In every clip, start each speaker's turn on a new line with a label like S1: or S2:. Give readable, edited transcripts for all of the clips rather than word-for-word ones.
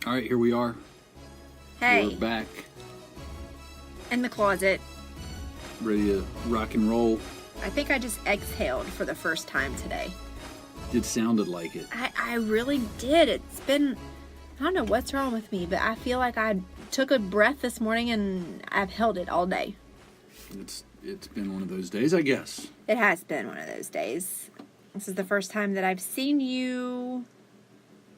S1: All right, here we are.
S2: Hey,
S1: We're back,
S2: in the closet.
S1: ready to rock and roll.
S2: I think I just exhaled for the first time today.
S1: It sounded like it.
S2: I really did. It's been, I don't know what's wrong with me, but I feel like I took a breath this morning and I've held it all day.
S1: It's been one of those days, I guess.
S2: It has been one of those days. This is the first time that I've seen you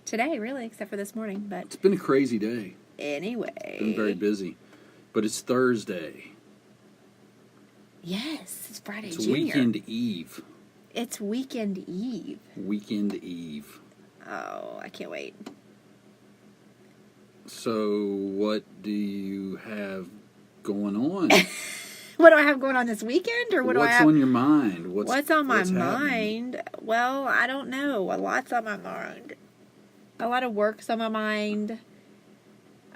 S2: today, really, except for this morning. But
S1: It's been a crazy day.
S2: anyway.
S1: Been very busy. But it's Thursday.
S2: Yes, it's Friday
S1: It's
S2: Junior.
S1: weekend eve.
S2: It's weekend eve.
S1: Weekend eve.
S2: Oh, I can't wait.
S1: So, what do you have going on?
S2: What do I have going on this weekend, or what do I
S1: What's
S2: have?
S1: on your mind?
S2: What's on my
S1: happening?
S2: mind? Well, I don't know. A lot's on my mind. A lot of work's on my mind.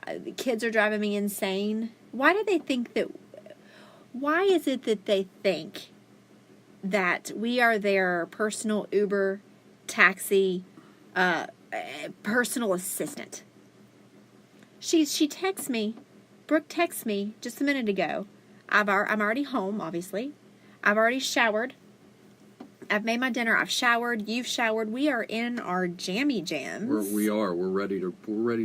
S2: The kids are driving me insane. Why do they think that? Why is it that they think that we are their personal Uber, taxi, personal assistant? She texts me. Brooke texts me just a minute ago. I'm already home, obviously. I've already showered. I've made my dinner. I've showered. You've showered. We are in our jammy jams.
S1: We are. We're ready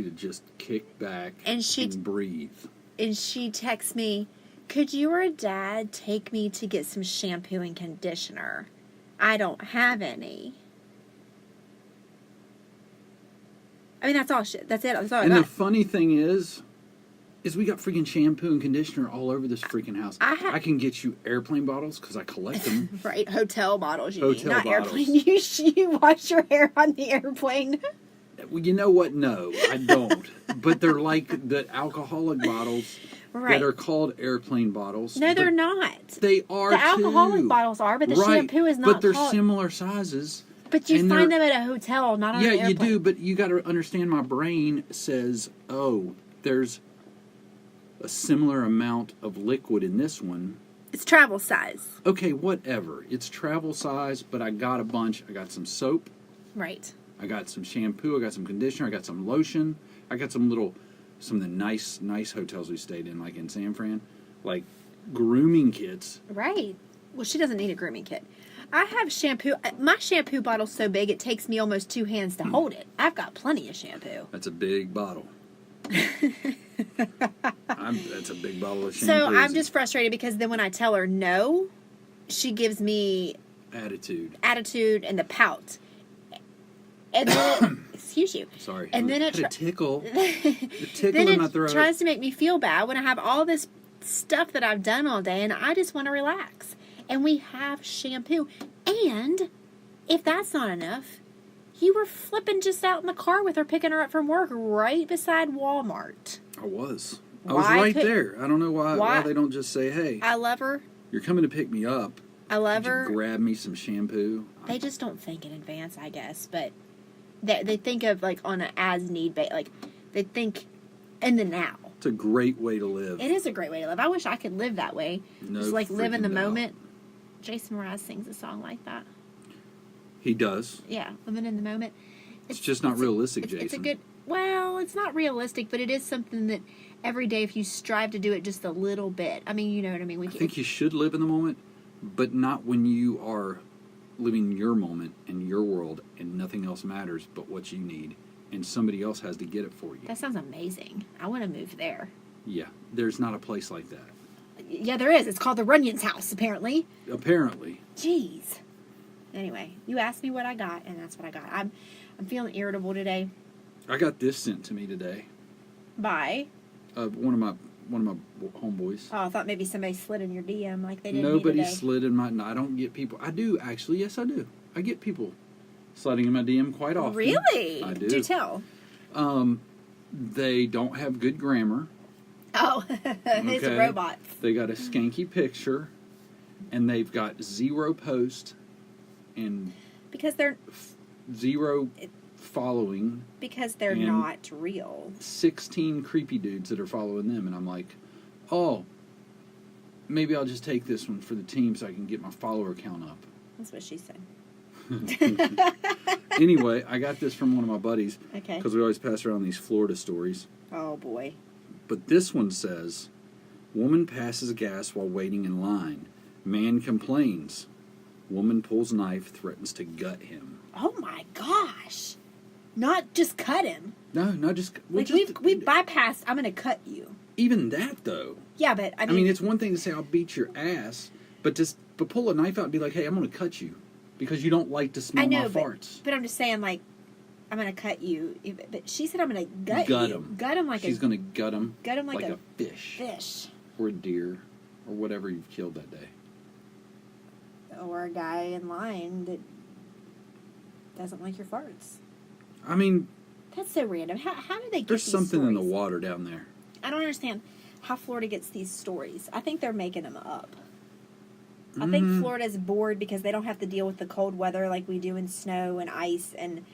S1: to just kick back
S2: And
S1: breathe.
S2: And she texts me, "Could you or Dad take me to get some shampoo and conditioner? I don't have any." I mean, that's all. That's it. That's all I
S1: And the
S2: got.
S1: funny thing is we got freaking shampoo and conditioner all over this freaking house. I can get you airplane bottles because I collect them.
S2: Right, hotel bottles. You
S1: Hotel
S2: mean, not
S1: bottles.
S2: airplane. You wash your hair on the airplane.
S1: Well, you know what? No, I don't. But they're like the alcoholic bottles
S2: Right.
S1: that are called airplane bottles.
S2: No, they're not.
S1: They are
S2: The
S1: too.
S2: alcoholic bottles are, but the
S1: Right,
S2: shampoo is not.
S1: But they're
S2: called.
S1: similar sizes.
S2: But you
S1: and
S2: find
S1: they're-
S2: them at a hotel, not on an
S1: Yeah,
S2: airplane.
S1: you do, but you got to understand my brain says, oh, there's a similar amount of liquid in this one.
S2: It's travel size.
S1: Okay, whatever. It's travel size, but I got a bunch. I got some soap.
S2: Right.
S1: I got some shampoo. I got some conditioner. I got some lotion. I got some of the nice hotels we stayed in, like in San Fran, like grooming kits.
S2: Right. Well, she doesn't need a grooming kit. I have shampoo. My shampoo bottle's so big it takes me almost 2 hands to hold it. I've got plenty of shampoo.
S1: That's a big bottle. That's a big bottle of shampoo.
S2: So I'm just frustrated because then when I tell her no, she gives me
S1: attitude
S2: and the pout. And then, excuse you.
S1: Sorry.
S2: And then
S1: it had a tickle. The tickle
S2: then
S1: in my
S2: it
S1: throat.
S2: tries to make me feel bad when I have all this stuff that I've done all day and I just want to relax. And we have shampoo. And if that's not enough, you were flipping just out in the car with her, picking her up from work right beside Walmart.
S1: I was
S2: Why
S1: right
S2: could-
S1: there. I don't know why they don't just say, hey,
S2: I love her.
S1: you're coming to pick me up.
S2: I love
S1: Could you
S2: her.
S1: grab me some shampoo?
S2: They just don't think in advance, I guess. But they think of like on an as need basis. Like they think in the now.
S1: It's a great way to live.
S2: It is a great way to live. I wish I could live that way.
S1: No
S2: Just like live in the
S1: freaking doubt.
S2: moment. Jason Mraz sings a song like that.
S1: He does.
S2: Yeah, living in the moment.
S1: It's just not realistic,
S2: It's a
S1: Jason.
S2: good. Well, it's not realistic, but it is something that every day, if you strive to do it just a little bit. I mean, you know what I mean.
S1: I think you should live in the moment, but not when you are living your moment in your world and nothing else matters but what you need, and somebody else has to get it for you.
S2: That sounds amazing. I want to move there.
S1: Yeah, there's not a place like that.
S2: Yeah, there is. It's called the Runyon's house, apparently.
S1: Apparently.
S2: Jeez. Anyway, you asked me what I got, and that's what I got. I'm feeling irritable today.
S1: I got this sent to me today.
S2: Bye.
S1: One of my homeboys.
S2: Oh, I thought maybe somebody slid in your DM like they did
S1: Nobody
S2: me today.
S1: slid in my. No, I don't get people. I do actually. Yes, I do. I get people sliding in my DM quite often.
S2: Really?
S1: I do.
S2: Do tell.
S1: They don't have good grammar.
S2: Oh, it's
S1: Okay.
S2: robots.
S1: They got a skanky picture, and they've got 0 post and
S2: Because they're
S1: 0 following. And-
S2: not real.
S1: 16 creepy dudes that are following them, and I'm like, oh, maybe I'll just take this one for the team so I can get my follower count up.
S2: That's what she said.
S1: Anyway, I got this from one of my buddies
S2: Okay.
S1: because we always pass around these Florida stories.
S2: Oh boy.
S1: But this one says, woman passes gas while waiting in line. Man complains. Woman pulls knife, threatens to gut him.
S2: Oh my gosh. Not just cut him.
S1: No, no, just... well,
S2: Like
S1: just
S2: we've bypassed, I'm going to cut you.
S1: even that, though.
S2: Yeah, but
S1: I mean, it's one thing to say, I'll beat your ass, but pull a knife out and be like, hey, I'm going to cut you because you don't like to smell
S2: I know,
S1: my farts.
S2: but I'm just saying, like, I'm going to cut you. But she said I'm going to gut you.
S1: Him.
S2: Gut him like
S1: She's going to gut him.
S2: Gut him like
S1: a fish.
S2: Fish.
S1: Or a deer. Or whatever you've killed that day.
S2: Or a guy in line that doesn't like your farts.
S1: I mean...
S2: That's so random. How do they get
S1: There's
S2: these
S1: something in the
S2: stories?
S1: water down there.
S2: I don't understand how Florida gets these stories. I think they're making them up. I think Florida's bored because they don't have to deal with the cold weather like we do in snow and ice and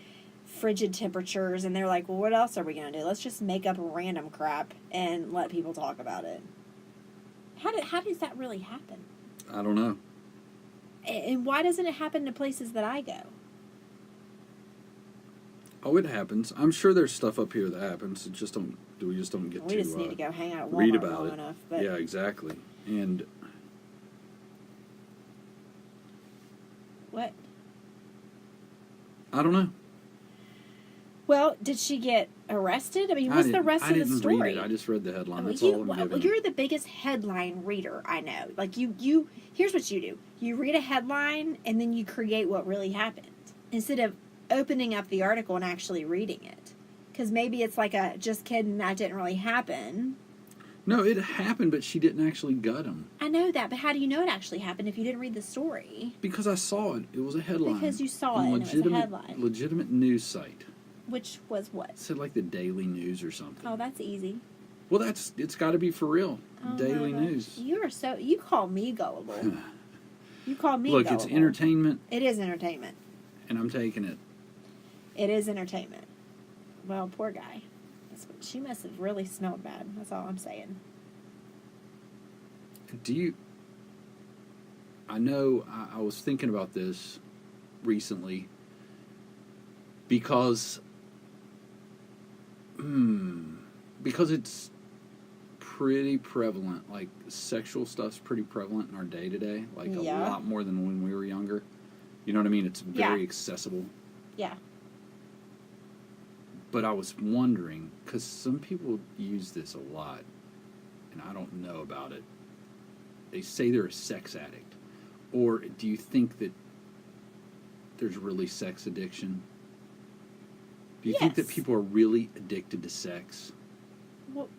S2: frigid temperatures. And they're like, well, what else are we going to do? Let's just make up random crap and let people talk about it. How does that really happen?
S1: I don't know.
S2: And why doesn't it happen to places that I go?
S1: Oh, it happens. I'm sure there's stuff up here that happens. We just don't get
S2: We
S1: to
S2: just need to go hang out at Walmart
S1: read about
S2: long
S1: it.
S2: enough. But
S1: Yeah, exactly. And
S2: what?
S1: I don't know.
S2: Well, did she get arrested? I mean, what's the rest
S1: I
S2: of the
S1: didn't
S2: story?
S1: read it. I just read the headline.
S2: Well,
S1: That's all I'm giving.
S2: you're the biggest headline reader I know. Like you here's what you do. You read a headline and then you create what really happened instead of opening up the article and actually reading it. Cuz maybe it's like a just kidding, that didn't really happen.
S1: No, it happened, but she didn't actually gut him.
S2: I know that, but how do you know it actually happened if you didn't read the story?
S1: Because I saw it. It was a headline.
S2: Because you saw
S1: on
S2: it and it was a headline.
S1: Legitimate news site.
S2: Which was what?
S1: It said like the Daily News or something.
S2: Oh, that's easy.
S1: Well, it's got to be for real.
S2: Oh,
S1: Daily
S2: my gosh.
S1: News.
S2: You call me gullible. You call me
S1: Look,
S2: gullible.
S1: it's entertainment,
S2: It is entertainment.
S1: and I'm taking it.
S2: It is entertainment. Well, poor guy. She must have really smelled bad. That's all I'm saying.
S1: I know I was thinking about this recently because it's pretty prevalent. Like, sexual stuff's pretty prevalent in our day-to-day. Like,
S2: Yeah.
S1: a lot more than when we were younger. You know what I mean? It's very
S2: Yeah.
S1: accessible.
S2: Yeah.
S1: But I was wondering, because some people use this a lot, and I don't know about it. They say they're a sex addict. Or do you think that there's really sex addiction? Do you think that
S2: Yes.
S1: people are really addicted to sex?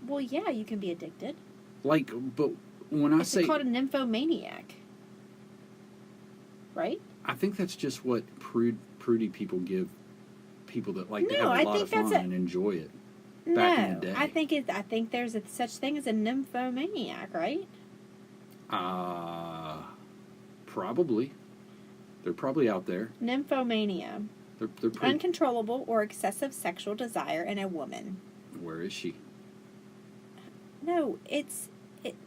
S2: Well, yeah, you can be addicted.
S1: Like, but when I
S2: It's
S1: say...
S2: called a nymphomaniac. Right?
S1: I think that's just what prudy people give people that like to
S2: No,
S1: have
S2: I
S1: a lot
S2: think
S1: of fun
S2: that's
S1: and enjoy it.
S2: No,
S1: Back in the day.
S2: I think there's a such thing as a nymphomaniac, right?
S1: Probably. They're probably out there.
S2: Nymphomania.
S1: They're pretty...
S2: Uncontrollable or excessive sexual desire in a woman.
S1: Where is she?
S2: No,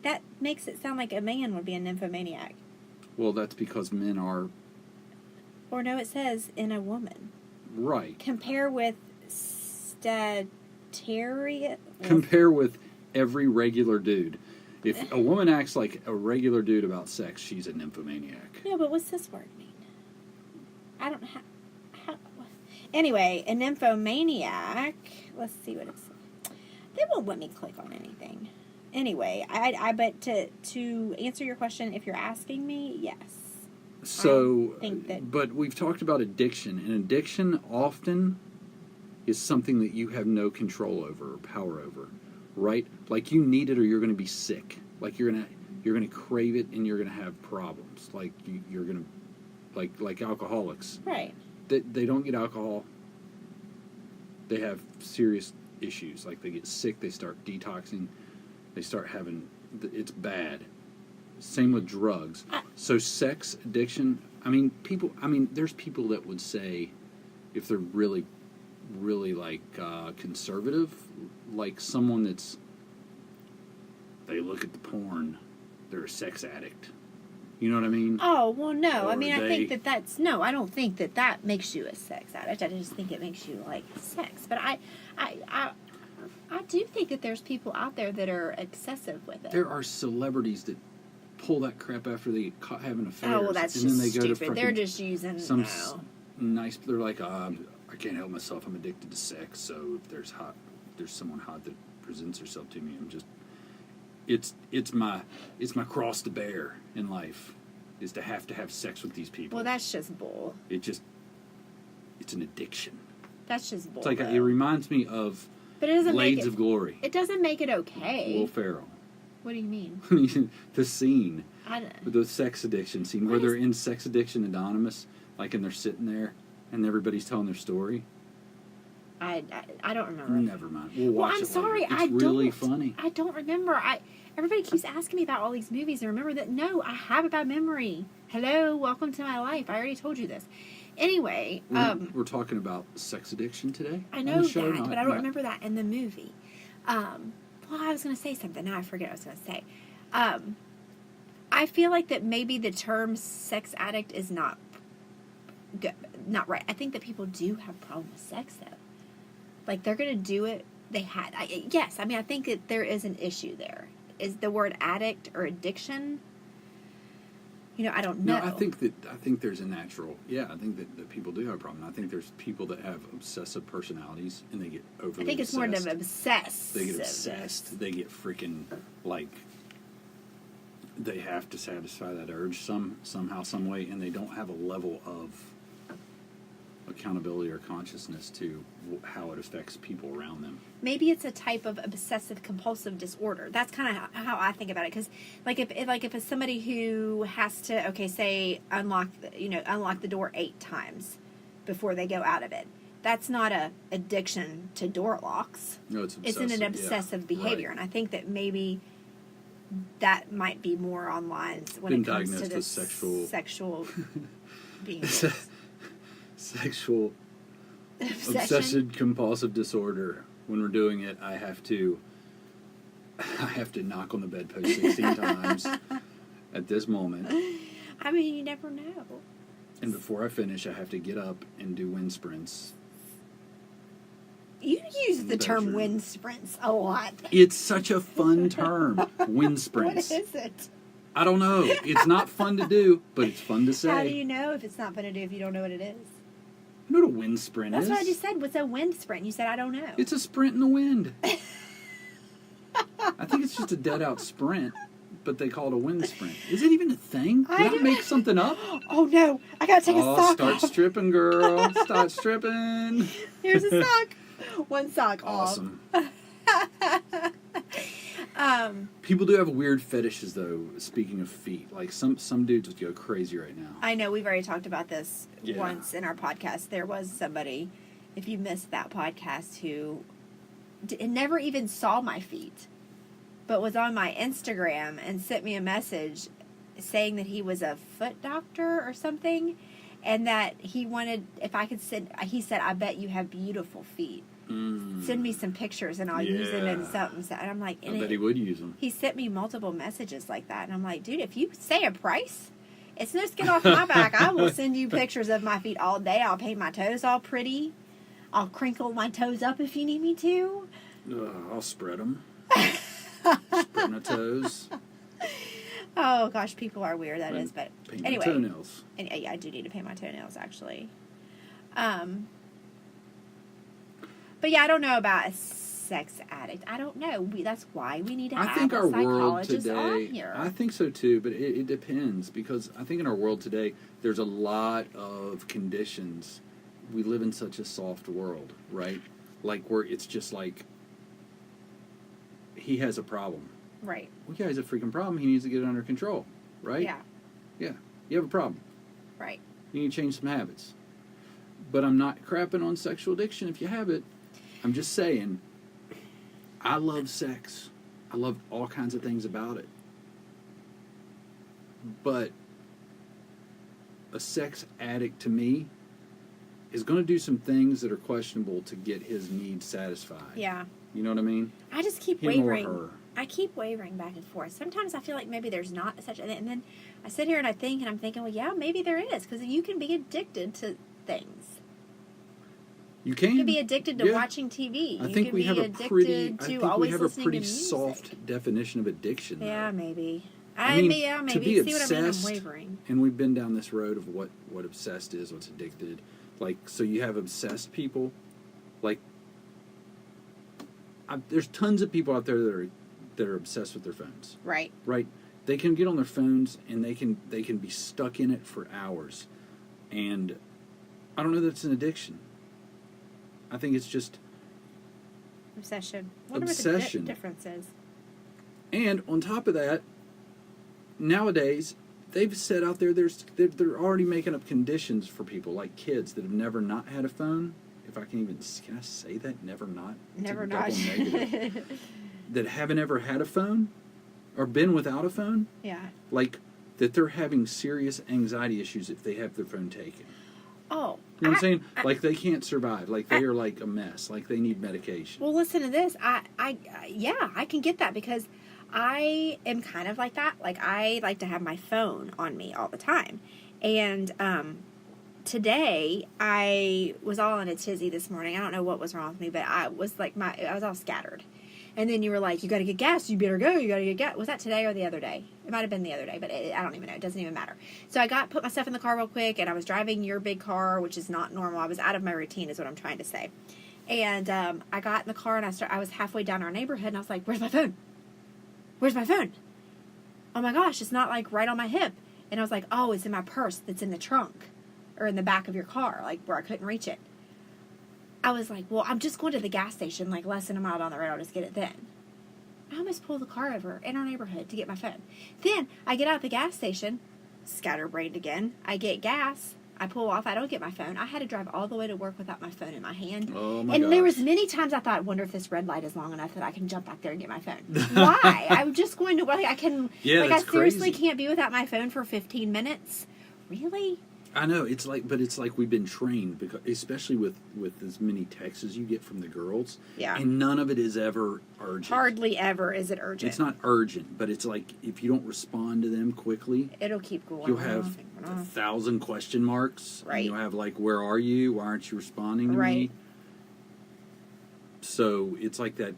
S2: that makes it sound like a man would be a nymphomaniac.
S1: Well, that's because men are...
S2: Or no, it says in a woman.
S1: Right.
S2: Compare with Sagittarius.
S1: Compare with every regular dude. If a woman acts like a regular dude about sex, she's a nymphomaniac.
S2: No, but what's this word mean? I don't how. Anyway, a nymphomaniac. Let's see what it's. They won't let me click on anything. Anyway, I but to answer your question, if you're asking me, yes.
S1: So,
S2: I think that-
S1: but we've talked about addiction, and addiction often is something that you have no control over or power over, right? Like, you need it or you're going to be sick. Like, you're gonna crave it and you're gonna have problems. Like, you're gonna like alcoholics.
S2: Right.
S1: They don't get alcohol. They have serious issues. Like, they get sick. They start detoxing. They start having... It's bad. Same with drugs. So sex addiction, there's people that would say, if they're really, really, like, conservative, like someone that's, they look at the porn, they're a sex addict. You know what I mean?
S2: Oh, well, no. I
S1: Or
S2: mean, I
S1: they-
S2: think that's, no, I don't think that makes you a sex addict. I just think it makes you like sex. But I do think that there's people out there that are excessive with it.
S1: There are celebrities that pull that crap after they get caught having affairs.
S2: Oh, well, that's
S1: and
S2: just
S1: then they go
S2: stupid.
S1: to
S2: They're
S1: fucking
S2: just using,
S1: some
S2: no.
S1: nice. They're like, I can't help myself. I'm addicted to sex. So if there's someone hot that presents herself to me, I'm just. It's my cross to bear in life, is to have sex with these people.
S2: Well, that's just bull.
S1: It's an addiction.
S2: That's just bull.
S1: It's like
S2: though.
S1: it reminds me of
S2: But it doesn't make
S1: Blades
S2: it,
S1: of Glory.
S2: it doesn't make it okay.
S1: Will Ferrell.
S2: What do you mean?
S1: The scene,
S2: I,
S1: the sex addiction scene,
S2: What
S1: where
S2: is-
S1: they're in Sex Addiction Anonymous, like, and they're sitting there, and everybody's telling their story.
S2: I don't remember.
S1: Never mind. We'll watch
S2: Well, I'm
S1: it
S2: sorry.
S1: later. It's
S2: I
S1: really
S2: don't.
S1: funny.
S2: I don't remember. Everybody keeps asking me about all these movies, and remember that no, I have a bad memory. Hello, welcome to my life. I already told you this. Anyway,
S1: We're talking about sex addiction today.
S2: I
S1: on
S2: know
S1: the show,
S2: that,
S1: not-
S2: but I don't
S1: not-
S2: remember that in the movie. Well, I was going to say something. Now I forget what I was going to say. I feel like that maybe the term sex addict is not good, not right. I think that people do have a problem with sex, though. Like, they're going to do it. Yes, I mean, I think that there is an issue there. Is the word addict or addiction? You know, I don't know.
S1: No, I think there's a natural. Yeah, I think that people do have a problem. I think there's people that have obsessive personalities and they get overly.
S2: I think it's
S1: obsessed.
S2: more of obsessed.
S1: They get obsessed. They get freaking like. They have to satisfy that urge somehow, some way, and they don't have a level of accountability or consciousness to how it affects people around them.
S2: Maybe it's a type of obsessive compulsive disorder. That's kind of how I think about it. Because, like, if it's somebody who has to, say unlock the door 8 times before they go out of it, that's not a addiction to door locks.
S1: No, it's
S2: It's
S1: obsessive.
S2: in an obsessive behavior,
S1: Right.
S2: and I think that maybe that might be more on lines when
S1: Been
S2: it comes to
S1: diagnosed
S2: this
S1: with
S2: sexual being
S1: Sexual
S2: obsession.
S1: obsessive compulsive disorder. When we're doing it, I have to knock on the bedpost 16 times at this moment,
S2: I mean, you never know.
S1: and before I finish, I have to get up and do wind sprints.
S2: You use
S1: In
S2: the
S1: the
S2: term
S1: bedroom.
S2: wind sprints a lot.
S1: It's such a fun term, wind
S2: What
S1: sprints.
S2: is it?
S1: I don't know. It's not fun to do, but it's fun to say.
S2: How do you know if it's not fun to do if you don't know what it is?
S1: You know what a wind sprint
S2: That's
S1: is?
S2: what I just said. What's a wind sprint? You said I don't know.
S1: It's a sprint in the wind. I think it's just a dead-out sprint, but they call it a wind sprint. Is it even a thing? Did
S2: I
S1: I
S2: don't-
S1: make something up?
S2: Oh no! I gotta take a sock
S1: Start
S2: off.
S1: stripping, girl. Start stripping.
S2: Here's a sock. One sock
S1: Awesome.
S2: off.
S1: People do have weird fetishes, though, speaking of feet. Like, some dudes would go crazy right now.
S2: I know we've already talked about this
S1: Yeah.
S2: once in our podcast. There was somebody, if you missed that podcast, who never even saw my feet, but was on my Instagram and sent me a message saying that he was a foot doctor or something, and that he wanted, if I could send, he said, I bet you have beautiful feet. Send me some pictures and I'll use them in
S1: Yeah.
S2: something. So, and I'm like,
S1: I bet he would use them.
S2: he sent me multiple messages like that, and I'm like, dude, if you say a price, it's no skin off my back. I will send you pictures of my feet all day. I'll paint my toes all pretty. I'll crinkle my toes up if you need me to.
S1: I'll spread them. Spread my toes.
S2: Oh gosh, people are weird. That
S1: And
S2: is, but
S1: Paint
S2: anyway,
S1: my toenails.
S2: and yeah, I do need to paint my toenails actually. But yeah, I don't know about a sex addict. I don't know. That's why we need to
S1: I
S2: have
S1: think
S2: a
S1: our world
S2: psychologist on
S1: today.
S2: here.
S1: I think so too, but it depends, because I think in our world today there's a lot of conditions. We live in such a soft world, right? Like, where it's just like he has a problem.
S2: Right.
S1: Well, yeah, he has a freaking problem. He needs to get it under control, right?
S2: Yeah.
S1: Yeah. You have a problem.
S2: Right.
S1: You need to change some habits. But I'm not crapping on sexual addiction if you have it. I'm just saying, I love sex. I love all kinds of things about it. But a sex addict to me is going to do some things that are questionable to get his needs satisfied.
S2: Yeah.
S1: You know what I mean?
S2: I just keep
S1: Him or
S2: wavering.
S1: her.
S2: I keep wavering back and forth. Sometimes I feel like maybe there's not such, and then I sit here and I think, and I'm thinking, well, yeah, maybe there is, because you can be addicted to things.
S1: You can.
S2: You can be addicted to
S1: Yeah.
S2: watching TV.
S1: I
S2: You
S1: think
S2: can
S1: we
S2: be
S1: have a
S2: addicted
S1: pretty. I
S2: to
S1: think we
S2: always
S1: have a
S2: listening
S1: pretty
S2: to music.
S1: soft definition of addiction.
S2: Yeah,
S1: though.
S2: maybe.
S1: I mean,
S2: Yeah,
S1: to
S2: maybe.
S1: be
S2: See what I mean? I'm
S1: obsessed-
S2: wavering.
S1: And we've been down this road of what obsessed is, what's addicted. Like, so you have obsessed people. Like, there's tons of people out there that are obsessed with their phones.
S2: Right.
S1: Right? They can get on their phones and they can be stuck in it for hours. And I don't know that it's an addiction. I think it's just.
S2: Obsession. Wonder
S1: Obsession.
S2: what the difference is.
S1: And on top of that, nowadays they've said out there they're already making up conditions for people like kids that have never not had a phone. If I can I say that? Never not. It's
S2: Never
S1: a
S2: not.
S1: double negative. That haven't ever had a phone or been without a phone.
S2: Yeah.
S1: Like that they're having serious anxiety issues if they have their phone taken.
S2: Oh.
S1: You know what I'm saying? Like they can't survive. Like they are like a mess. Like they need medication.
S2: Well, listen to this. Yeah, I can get that because I am kind of like that. Like I like to have my phone on me all the time. And today I was all in a tizzy this morning. I don't know what was wrong with me, but I was like I was all scattered. And then you were like, you got to get gas. You better go. You got to get gas. Was that today or the other day? It might have been the other day, but I don't even know. It doesn't even matter. So I put my stuff in the car real quick, and I was driving your big car, which is not normal. I was out of my routine is what I'm trying to say. And I got in the car, and I was halfway down our neighborhood, and I was like, where's my phone? Where's my phone? Oh, my gosh, it's not, like, right on my hip. And I was like, oh, it's in my purse that's in the trunk or in the back of your car, like, where I couldn't reach it. I was like, well, I'm just going to the gas station, like, less than a mile down the road. I'll just get it then. I almost pulled the car over in our neighborhood to get my phone. Then I get out of the gas station, scatterbrained again. I get gas. I pull off. I don't get my phone. I had to drive all the way to work without my phone in my hand.
S1: Oh my
S2: And there was
S1: gosh.
S2: many times I thought, I wonder if this red light is long enough that I can jump back there and get my phone. Why? I'm just going to, like, I can,
S1: Yeah,
S2: like, I
S1: that's
S2: seriously
S1: crazy.
S2: can't be without my phone for 15 minutes? Really?
S1: I know it's like we've been trained because, especially with as many texts as you get from the girls,
S2: Yeah.
S1: and none of it is ever urgent.
S2: Hardly ever is it urgent.
S1: It's not urgent, but it's like if you don't respond to them quickly,
S2: It'll keep going
S1: you'll
S2: off
S1: have
S2: and going off.
S1: 1,000 question marks.
S2: Right.
S1: And you'll have like, "Where are you? Why aren't you responding to me?"
S2: Right.
S1: So it's like that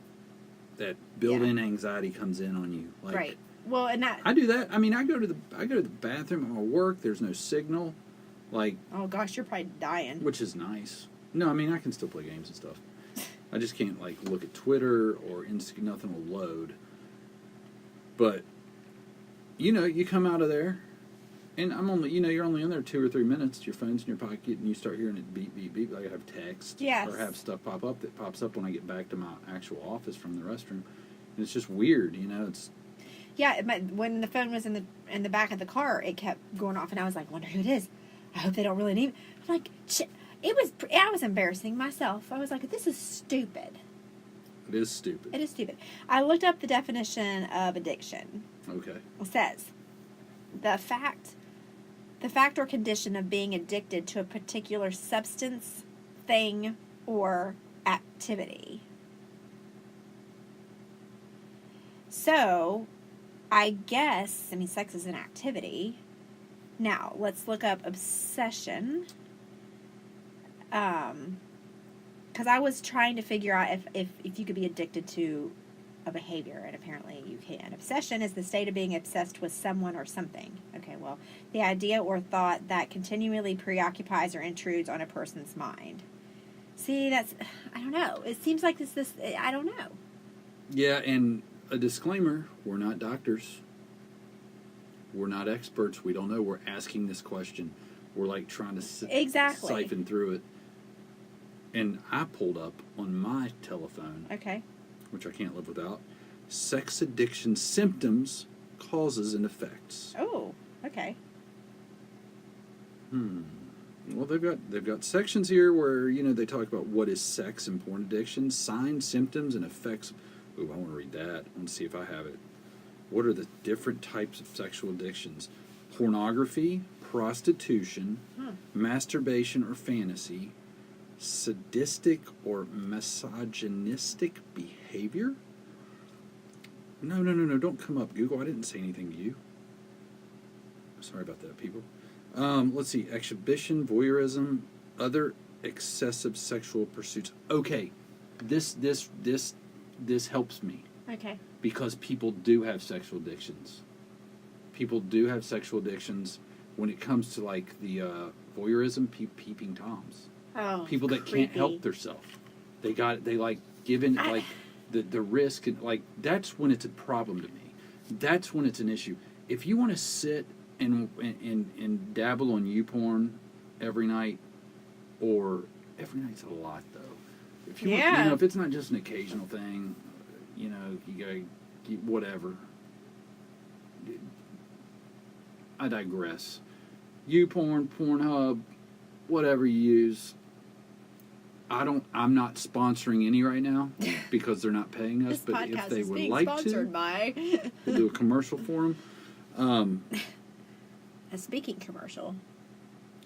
S1: built-in anxiety comes in on you. Like,
S2: Right. Well, and that.
S1: I do that. I mean, I go to the bathroom at my work. There's no signal. Like,
S2: Oh gosh, you're probably dying.
S1: which is nice. No, I mean I can still play games and stuff. I just can't like look at Twitter or nothing will load. But you come out of there, and I'm only you're only in there 2 or 3 minutes. Your phone's in your pocket, and you start hearing it beep beep beep. Like I have text
S2: Yes.
S1: or have stuff pop up that pops up when I get back to my actual office from the restroom, and it's just weird. It's
S2: Yeah, when the phone was in the back of the car, it kept going off, and I was like, wonder who it is. I hope they don't really need me. I'm like, shit. I was embarrassing myself. I was like, this is stupid.
S1: it is stupid.
S2: It is stupid. I looked up the definition of addiction.
S1: Okay.
S2: It says, the fact or condition of being addicted to a particular substance, thing, or activity. So, I guess, sex is an activity. Now, let's look up obsession. Because I was trying to figure out if you could be addicted to a behavior, and apparently you can. Obsession is the state of being obsessed with someone or something. Okay, well, the idea or thought that continually preoccupies or intrudes on a person's mind. See, I don't know. It seems like this, I don't know.
S1: Yeah, and a disclaimer, we're not doctors. We're not experts. We don't know. We're asking this question. We're like trying to
S2: Exactly.
S1: siphon through it. And I pulled up on my telephone,
S2: Okay.
S1: which I can't live without, sex addiction symptoms, causes, and effects.
S2: Oh, okay.
S1: Well, they've got sections here where they talk about what is sex and porn addiction, signs, symptoms, and effects. Ooh, I want to read that. I want to see if I have it. What are the different types of sexual addictions? Pornography, prostitution, masturbation or fantasy, sadistic or misogynistic behavior. No, don't come up, Google. I didn't say anything to you. Sorry about that, people. Let's see. Exhibition, voyeurism, other excessive sexual pursuits. Okay, this helps me
S2: Okay.
S1: because people do have sexual addictions. People do have sexual addictions when it comes to like the voyeurism, peeping toms.
S2: Oh,
S1: People that can't help themselves. They like given like the risk and like that's when it's a problem to me. That's when it's an issue. If you want to sit and dabble on YouPorn every night, or every night's a lot though. If you want, you know, if it's not just an occasional thing, you know, you gotta whatever. I digress. YouPorn, Pornhub, whatever you use. I'm not sponsoring any right now because they're not paying us.
S2: This
S1: but if
S2: podcast
S1: they
S2: is
S1: would
S2: being
S1: like
S2: sponsored
S1: to,
S2: by
S1: we'll do a commercial for them.
S2: a speaking commercial.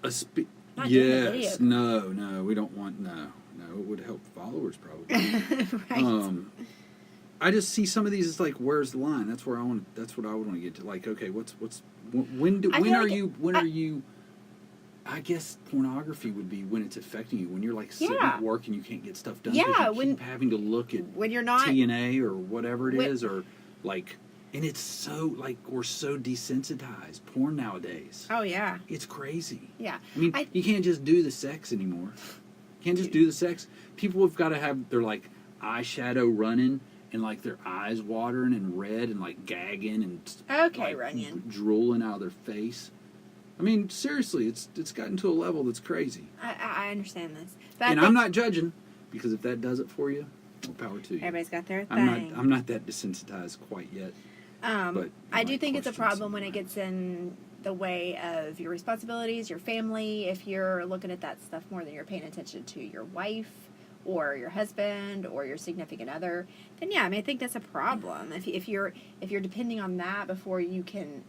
S1: Not doing a video.
S2: Yes.
S1: No, we don't want no. It would help followers probably.
S2: Right.
S1: I just see some of these as like, where's the line? That's what I want to get to. Like, okay, when are you? I guess pornography would be when it's affecting you. When you're like sitting at work and you can't get stuff done.
S2: Yeah,
S1: you keep having to look at
S2: when you're not
S1: TNA or whatever it is, or like, and it's so like we're so desensitized. Porn nowadays.
S2: Oh yeah.
S1: It's crazy.
S2: Yeah.
S1: I mean, you can't just do the sex anymore. You can't just do the sex. People have got to have their like eyeshadow running and like their eyes watering and red and like gagging and like,
S2: Runyon.
S1: drooling out of their face. I mean, seriously, it's gotten to a level that's crazy.
S2: I understand this, but
S1: and I'm not judging because if that does it for you, more power to you.
S2: Everybody's got their thing.
S1: I'm not that desensitized quite yet. But
S2: I do think it's a problem when it gets in the way of your responsibilities, your family. If you're looking at that stuff more than you're paying attention to your wife or your husband or your significant other, then yeah, I mean, I think that's a problem. If you're depending on that before you can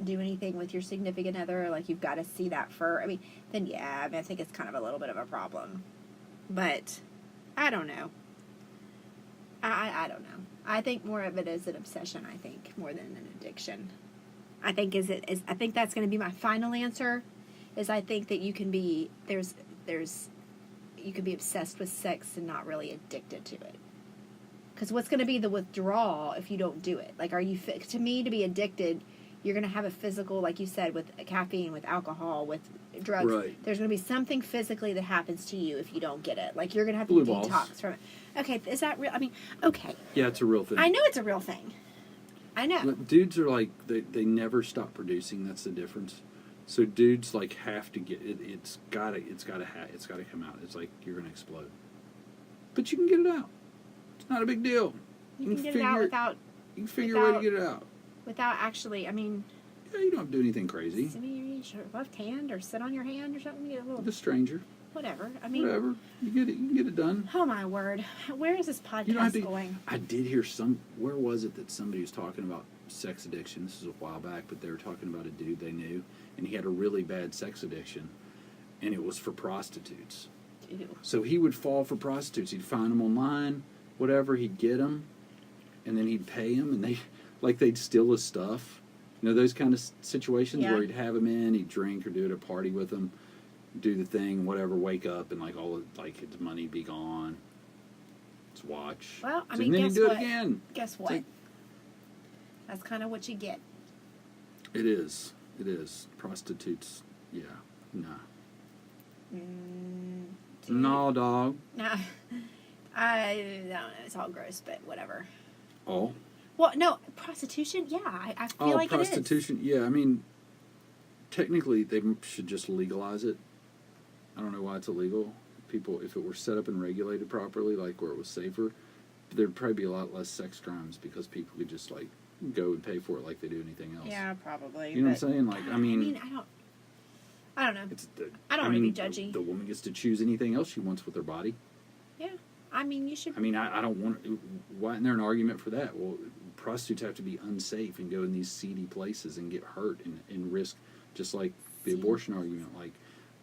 S2: do anything with your significant other, like you've got to see that first. I mean, then yeah, I mean, I think it's kind of a little bit of a problem. But I don't know. I don't know. I think more of it is an obsession. I think more than an addiction. I think I think that's going to be my final answer. Is I think that you can be you can be obsessed with sex and not really addicted to it. Because what's going to be the withdrawal if you don't do it? Like, to me, to be addicted, you're going to have a physical, like you said, with caffeine, with alcohol, with drugs.
S1: Right.
S2: There's going to be something physically that happens to you if you don't get it. Like, you're going to have to
S1: Blue balls.
S2: detox from it. Okay, is that real? I mean, okay.
S1: Yeah, it's a real thing.
S2: I know it's a real thing. I know.
S1: But dudes are like, they never stop producing. That's the difference. So dudes like have to get it. It's gotta come out. It's like you're gonna explode. But you can get it out. It's not a big deal.
S2: You can get it out without.
S1: You can figure a way to get it out.
S2: Without actually, I mean.
S1: Yeah, you don't have to do anything crazy.
S2: Maybe your left hand or sit on your hand or something. Get a little.
S1: With a stranger.
S2: Whatever. I mean.
S1: Whatever. You can get it done.
S2: Oh my word! Where is this podcast going?
S1: I did hear where was it that somebody was talking about sex addiction? This was a while back, but they were talking about a dude they knew, and he had a really bad sex addiction, and it was for prostitutes.
S2: Ew.
S1: So he would fall for prostitutes. He'd find them online, whatever. He'd get them, and then he'd pay them, and they'd steal his stuff. You know, those kind of situations where he'd have them in, he'd drink or do it at a party with them, do the thing, whatever, wake up, and his money be gone. His watch.
S2: Well, I
S1: So
S2: mean,
S1: then
S2: guess
S1: he'd do
S2: what?
S1: it again.
S2: Guess what? That's kind of what you get.
S1: It is. Prostitutes, yeah. Nah. No, dog.
S2: Nah. I don't know. It's all gross, but whatever.
S1: Oh?
S2: Well, no, prostitution. Yeah, I feel like
S1: prostitution.
S2: It is.
S1: Yeah, I mean, technically they should just legalize it. I don't know why it's illegal. People, if it were set up and regulated properly, like where it was safer, there'd probably be a lot less sex crimes because people could just like go and pay for it like they do anything else.
S2: Yeah, probably.
S1: You know what I'm saying? Like, I mean,
S2: I don't know. I don't want to be judgy.
S1: The woman gets to choose anything else she wants with her body.
S2: Yeah, I mean, you should.
S1: I mean, I don't want. Why isn't there an argument for that? Well, prostitutes have to be unsafe and go in these seedy places and get hurt and risk, just like the abortion argument. Like,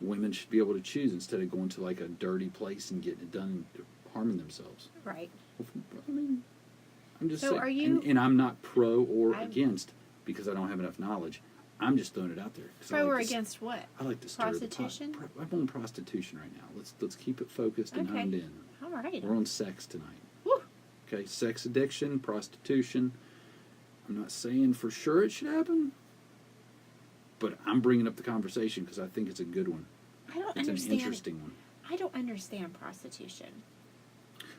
S1: women should be able to choose instead of going to like a dirty place and getting it done and harming themselves.
S2: Right.
S1: I mean, I'm just
S2: So
S1: saying.
S2: are you-
S1: And I'm not pro or
S2: I'm-
S1: against because I don't have enough knowledge. I'm just throwing it out there. 'Cause I
S2: Pro
S1: like
S2: or
S1: to s-
S2: against what?
S1: I like to stir the pot.
S2: Prostitution?
S1: I'm on prostitution right now. Let's keep it focused and
S2: Okay.
S1: honed in.
S2: All right.
S1: We're on sex tonight.
S2: Woo.
S1: Okay, sex addiction, prostitution. I'm not saying for sure it should happen, but I'm bringing up the conversation because I think it's a good one.
S2: I don't
S1: It's an
S2: understand.
S1: interesting one.
S2: I don't understand prostitution.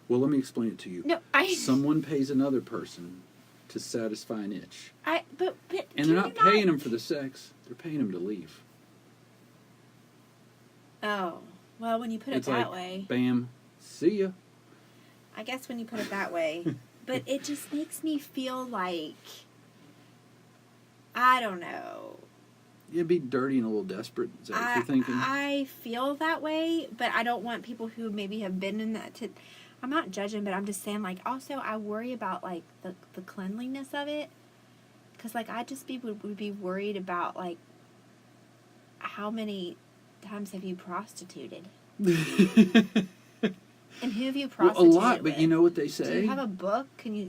S1: Well, let me explain it to you.
S2: No,
S1: Someone pays another person to satisfy an itch.
S2: but
S1: And
S2: can
S1: they're not
S2: you
S1: paying them for the sex. They're paying them to leave.
S2: Oh, well, when you put
S1: It's
S2: it that
S1: like,
S2: way,
S1: bam, see ya.
S2: I guess when you put it that way, but it just makes me feel like I don't know.
S1: You'd be dirty and a little desperate. Is that what you're thinking?
S2: I feel that way, but I don't want people who maybe have been in that to. I'm not judging, but I'm just saying, like, also I worry about like the cleanliness of it, because like I just would be worried about like how many times have you prostituted and who have you
S1: Well, a
S2: prostituted
S1: lot, but
S2: with?
S1: you know what they
S2: Do
S1: say?
S2: you have a book? Can you?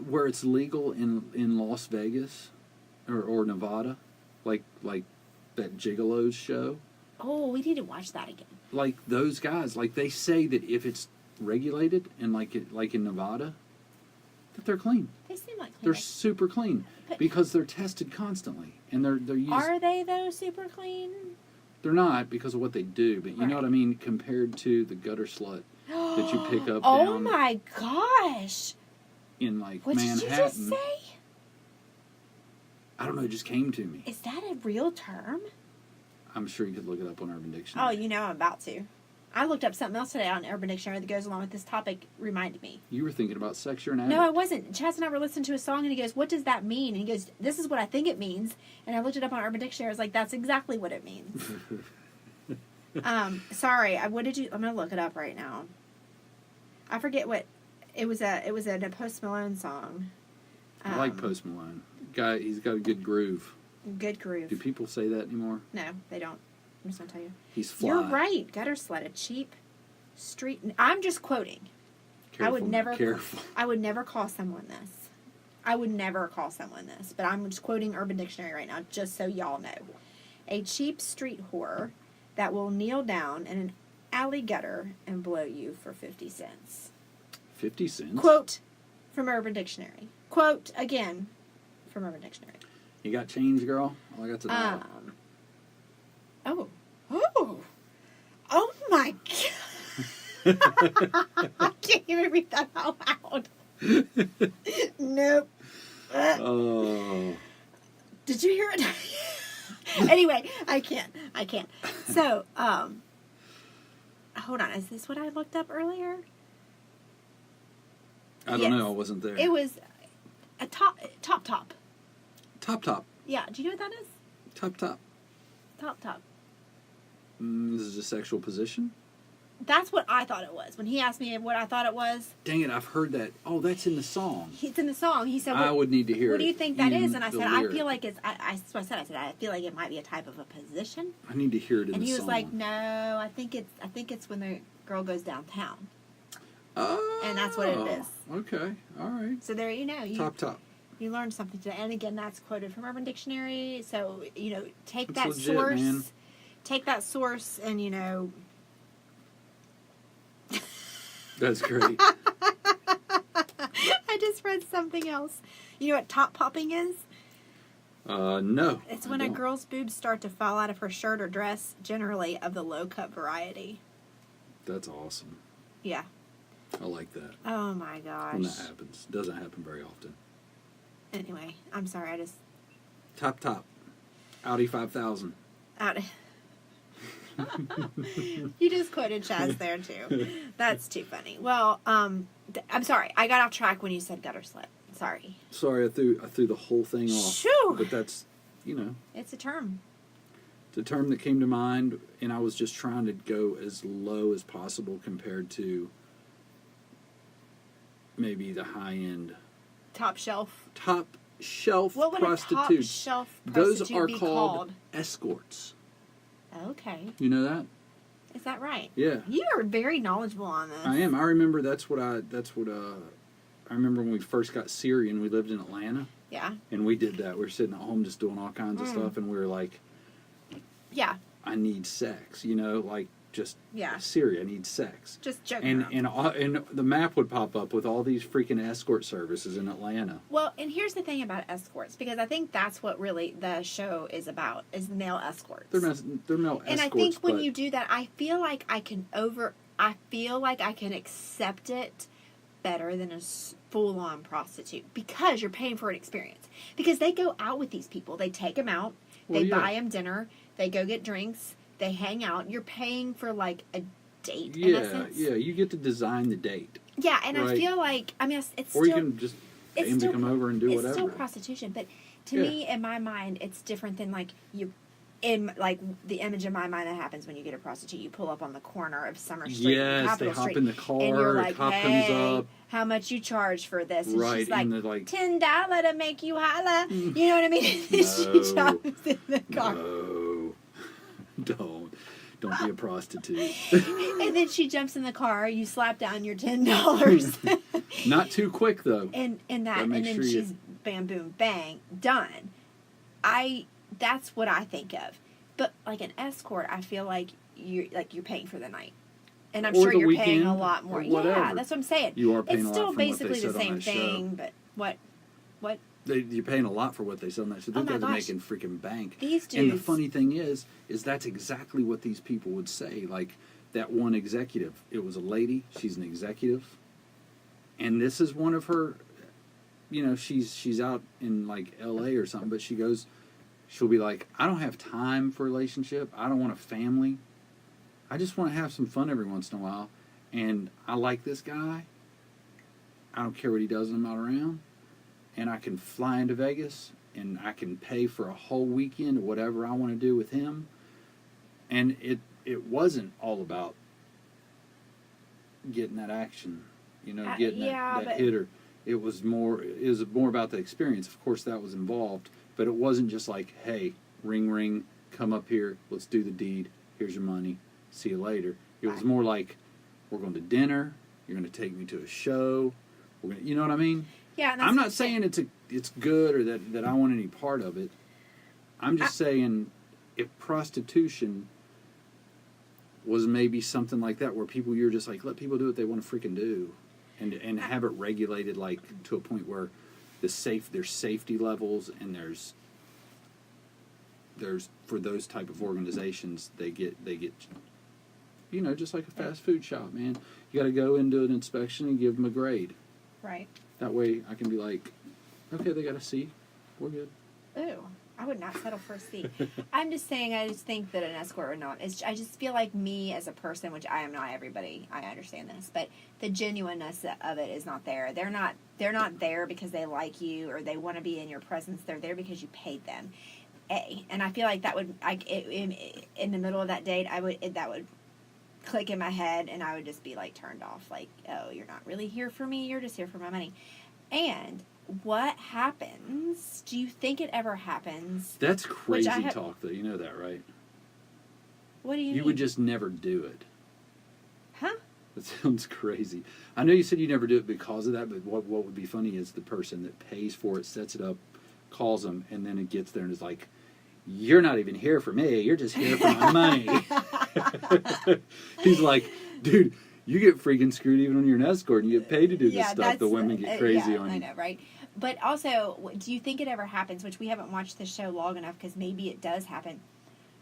S1: Where it's legal in Las Vegas or Nevada, like that Gigolos show.
S2: Oh, we need to watch that again.
S1: Like those guys, like they say that if it's regulated and like in Nevada, that they're clean.
S2: They seem like
S1: They're
S2: clean.
S1: super clean
S2: But-
S1: because they're tested constantly and they're used.
S2: Are they though super clean?
S1: They're not because of what they do, but you know what I
S2: Right.
S1: mean. Compared to the gutter slut that you pick up
S2: Oh
S1: down
S2: my gosh!
S1: in like
S2: What
S1: Manhattan.
S2: did you just say?
S1: I don't know. It just came to me.
S2: Is that a real term?
S1: I'm sure you could look it up on Urban Dictionary.
S2: Oh, you know I'm about to. I looked up something else today on Urban Dictionary that goes along with this topic. Reminded me.
S1: You were thinking about sex. You're an addict.
S2: No, I wasn't. Chaz and I were listening to a song, and he goes, "What does that mean?" And he goes, "This is what I think it means." And I looked it up on Urban Dictionary. I was like, "That's exactly what it means." Sorry. What did you? I'm gonna look it up right now. I forget what it was. It was a Post Malone song.
S1: I like Post Malone. Guy, he's got a good groove.
S2: Good groove.
S1: Do people say that anymore?
S2: No, they don't. I'm just gonna tell you.
S1: He's fly.
S2: You're right. Gutter slut, a cheap street. I'm just quoting.
S1: Careful,
S2: I would never.
S1: Careful.
S2: I would never call someone this. I would never call someone this. But I'm just quoting Urban Dictionary right now, just so y'all know. A cheap street whore that will kneel down in an alley gutter and blow you for 50 cents.
S1: 50 cents.
S2: Quote from Urban Dictionary. Quote again from Urban Dictionary.
S1: You got change, girl? All I got's a dollar.
S2: Oh my god. I can't even read that out loud. Nope.
S1: Oh.
S2: Did you hear it? Anyway, I can't. So, hold on. Is this what I looked up earlier?
S1: I don't
S2: Yes.
S1: know. I wasn't there.
S2: It was a top.
S1: Top.
S2: Yeah. Do you know what that is?
S1: Top.
S2: Top.
S1: This is a sexual position?
S2: That's what I thought it was. When he asked me what I thought it was,
S1: Dang it, I've heard that. Oh, that's in the song.
S2: it's in the song. He said,
S1: I would need to hear it.
S2: what do you think that
S1: in
S2: is? And I
S1: the
S2: said, I
S1: lyric.
S2: feel like it's, that's what I said, I feel like it might be a type of a position.
S1: I need to hear it in
S2: And
S1: the
S2: he
S1: song.
S2: was like, no, I think it's when the girl goes downtown.
S1: Oh.
S2: And that's what it is.
S1: Okay. All right.
S2: So there you know.
S1: Top.
S2: You learned something today. And again, that's quoted from Urban Dictionary. So, take
S1: That's
S2: that
S1: legit,
S2: source.
S1: man.
S2: Take that source and,
S1: That's great.
S2: I just read something else. You know what top popping is?
S1: No.
S2: It's
S1: I
S2: when a
S1: don't.
S2: girl's boobs start to fall out of her shirt or dress, generally of the low cut variety.
S1: That's awesome.
S2: Yeah.
S1: I like that.
S2: Oh my
S1: When
S2: gosh.
S1: that happens. Doesn't happen very often.
S2: Anyway, I'm sorry. I just
S1: Top. Audi 5000.
S2: out. You just quoted Chaz there too. That's too funny. Well, I'm sorry. I got off track when you said gutter slut. Sorry.
S1: Sorry, I threw the whole thing off.
S2: Shoo!
S1: But that's,
S2: It's a term.
S1: it's a term that came to mind, and I was just trying to go as low as possible compared to maybe the high end,
S2: Top shelf.
S1: top shelf
S2: What would a top
S1: prostitutes.
S2: shelf
S1: Those
S2: prostitute
S1: are
S2: be
S1: called
S2: called?
S1: escorts.
S2: Okay.
S1: You know that?
S2: Is that right?
S1: Yeah.
S2: You are very knowledgeable on this.
S1: I am. I remember I remember when we first got Siri and we lived in Atlanta.
S2: Yeah.
S1: And we did that. We were sitting at home just doing all kinds of stuff, and we were like,
S2: yeah,
S1: I need sex, you know, like just
S2: yeah.
S1: Siri, I need sex.
S2: Just joking around.
S1: And the map would pop up with all these freaking escort services in Atlanta.
S2: Well, and here's the thing about escorts, because I think that's what really the show is about, is male escorts.
S1: They're male escorts.
S2: And I think when you do that, I feel like I can accept it better than a full-on prostitute, because you're paying for an experience. Because they go out with these people. They take them out. They buy them dinner. They go get drinks. They hang out. You're paying for, like, a date, in a sense.
S1: Yeah, you get to design the date.
S2: Yeah, and
S1: right?
S2: I feel like, I mean, it's
S1: or
S2: still...
S1: Or you can just pay him to come over and do whatever.
S2: It's still prostitution, but to me, in my mind, it's different than, like, like the image in my mind that happens when you get a prostitute. You pull up on the corner of Summer Street, and Capitol Street,
S1: in the car.
S2: And you're like,
S1: cop
S2: "Hey,
S1: comes up,
S2: how much you charge for this?" And
S1: right?
S2: she's like,
S1: and like
S2: $10 to make you holla. You know what I mean?
S1: No,
S2: she jumps in the car.
S1: No, don't be a prostitute.
S2: And then she jumps in the car. You slap down your $10.
S1: Not too quick though.
S2: And then
S1: sure
S2: she's bam, boom, bang, done. That's what I think of. But like an escort, I feel like you're paying for the night, and I'm sure you're paying a lot more. Yeah, that's what I'm saying.
S1: You are paying
S2: it's
S1: a
S2: still
S1: lot from what they
S2: basically
S1: said
S2: the same
S1: on that
S2: thing,
S1: show.
S2: but what?
S1: You're paying a lot for what they said on that show. These guys are
S2: gosh.
S1: making freaking bank.
S2: These dudes.
S1: And the funny thing is that's exactly what these people would say. Like that one executive, it was a lady. She's an executive, and this is one of her. You know, she's out in like L.A. or something, but she'll be like, I don't have time for a relationship. I don't want a family. I just want to have some fun every once in a while. And I like this guy. I don't care what he does when I'm not around. And I can fly into Vegas and I can pay for a whole weekend or whatever I want to do with him. And it wasn't all about getting that action, you know, getting that hitter. It was more about the experience. Of course, that was involved. But it wasn't just like, hey, ring, ring, come up here, let's do the deed, here's your money, see you later. It was more like, we're going to dinner, you're going to take me to a show, you know what I mean?
S2: Yeah.
S1: I'm not saying it's good or that I want any part of it. I'm just saying, if prostitution was maybe something like that, where you're just like, let people do what they want to freaking do, and have it regulated like to a point where there's safety levels, and there's for those type of organizations, they get you know, just like a fast food shop, man. You got to go into an inspection and give them a grade.
S2: Right.
S1: That way I can be like, okay, they got a C. We're good.
S2: Ooh, I would not settle for a C. I'm just saying, I just think that an escort would not. I just feel like me as a person, which I am not everybody, I understand this, but the genuineness of it is not there. They're not there because they like you or they want to be in your presence. They're there because you paid them. And I feel like that would, in the middle of that date, that would click in my head, and I would just be like turned off. Like, oh, you're not really here for me. You're just here for my money. And what happens? Do you think it ever happens?
S1: That's crazy talk, though. You know that, right?
S2: What do you mean?
S1: You would just never do it.
S2: Huh?
S1: That sounds crazy. I know you said you never do it because of that, but what would be funny is the person that pays for it, sets it up, calls them, and then it gets there and is like, you're not even here for me. You're just here for my money. He's like, dude, you get freaking screwed even when you're an escort and you get paid to do this stuff. The women get crazy on you.
S2: I know, right? But also, do you think it ever happens, which we haven't watched the show long enough because maybe it does happen,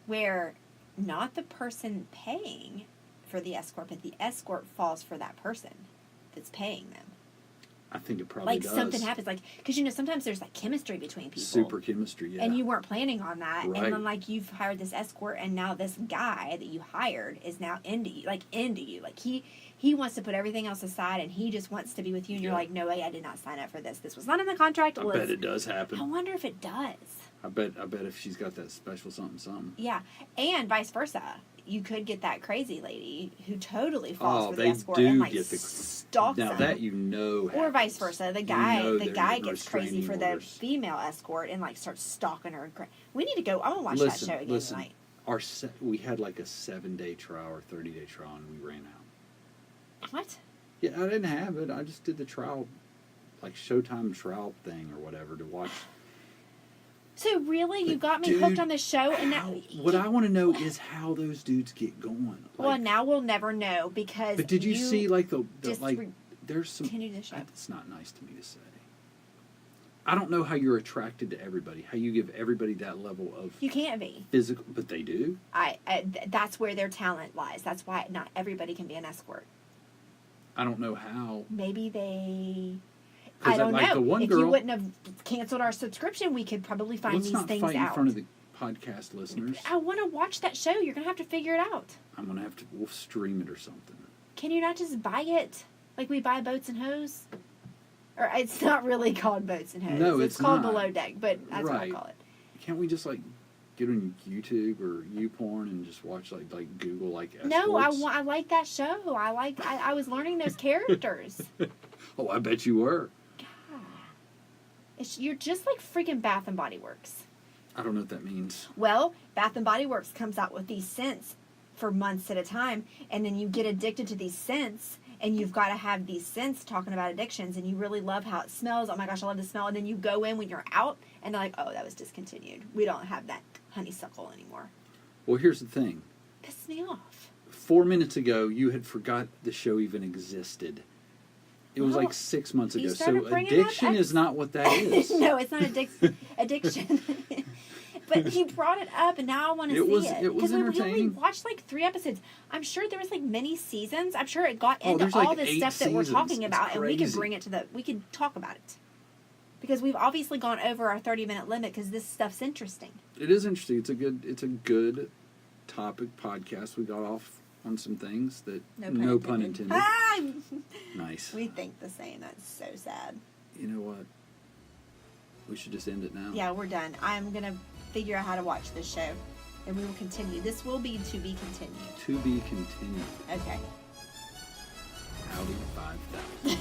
S2: where not the person paying for the escort, but the escort falls for that person that's paying them?
S1: I think it probably does.
S2: Like something happens, like, because sometimes there's like chemistry between people.
S1: Super chemistry, yeah.
S2: And you weren't planning on that,
S1: right.
S2: And then like you've hired this escort, and now this guy that you hired is now into you. Like he wants to put everything else aside, and he just wants to be with you. And you're like, no way, I did not sign up for this. This was not in the contract.
S1: I bet it does happen.
S2: I wonder if it does.
S1: I bet if she's got that special something.
S2: Yeah, and vice versa. You could get that crazy lady who totally falls for the escort
S1: do
S2: and like
S1: get
S2: stalks them.
S1: Now that you know happens.
S2: Or vice versa. The guy gets crazy for the
S1: orders.
S2: female escort and like starts stalking her. We need to go. I want to watch that show again tonight.
S1: we had like a 7-day trial or 30-day trial, and we ran out.
S2: What?
S1: Yeah, I didn't have it. I just did the trial, like Showtime trial thing or whatever to watch.
S2: So really, you
S1: But
S2: got me
S1: dude,
S2: hooked on the show, and now
S1: What I want to know is how those dudes get going.
S2: well,
S1: Like,
S2: now we'll never know because.
S1: but did you see like the
S2: just
S1: like? There's some.
S2: continue the show.
S1: It's not nice to me to say. I don't know how you're attracted to everybody. How you give everybody that level of
S2: You can't be.
S1: physical, but they do.
S2: That's where their talent lies. That's why not everybody can be an escort.
S1: I don't know how.
S2: Maybe they.
S1: 'Cause
S2: I don't
S1: like
S2: know.
S1: the one
S2: If
S1: girl,
S2: you wouldn't have canceled our subscription, we could probably find
S1: let's
S2: these
S1: not
S2: things
S1: fight
S2: out.
S1: in front of the podcast listeners.
S2: I want to watch that show. You're gonna have to figure it out.
S1: I'm gonna have to. We'll stream it or something.
S2: Can you not just buy it like we buy Boats and Hose? Or it's not really called Boats and Hose.
S1: No,
S2: it's
S1: it's
S2: called
S1: not.
S2: Below Deck, but that's what I
S1: Right.
S2: call it.
S1: Can't we just like get on YouTube or YouPorn and just watch like Google like escorts?
S2: No, I like that show. I was learning those characters.
S1: Oh, I bet you were.
S2: You're just like freaking Bath and Body Works.
S1: I don't know what that means.
S2: Well, Bath and Body Works comes out with these scents for months at a time, and then you get addicted to these scents, and you've got to have these scents talking about addictions, and you really love how it smells. Oh my gosh, I love the smell. And then you go in when you're out, and they're like, oh, that was discontinued. We don't have that honeysuckle anymore.
S1: Well, here's the thing.
S2: Pisses me off.
S1: 4 minutes ago, you had forgot the show even existed. It was
S2: Well,
S1: like 6 months
S2: you
S1: ago.
S2: started
S1: So
S2: bringing up
S1: addiction is not what that is.
S2: No, it's not addiction. But you brought it up, and now I want to see it.
S1: It was
S2: Because we only
S1: entertaining.
S2: watched like 3 episodes. I'm sure there was like many seasons. I'm sure it got
S1: Oh,
S2: into
S1: there's
S2: all
S1: like
S2: this
S1: 8
S2: stuff that we're
S1: seasons.
S2: talking
S1: It's
S2: about, and we could
S1: crazy.
S2: bring it to we could talk about it. Because we've obviously gone over our 30-minute limit because this stuff's interesting.
S1: It is interesting. It's a good topic podcast. We got off on some things that no pun intended.
S2: Ah!
S1: Nice.
S2: We think the same. That's so sad.
S1: You know what? We should just end it now.
S2: Yeah, we're done. I'm going to figure out how to watch this show, and we will continue. This will be to be continued.
S1: To be continued.
S2: Okay.
S1: Audi 5000.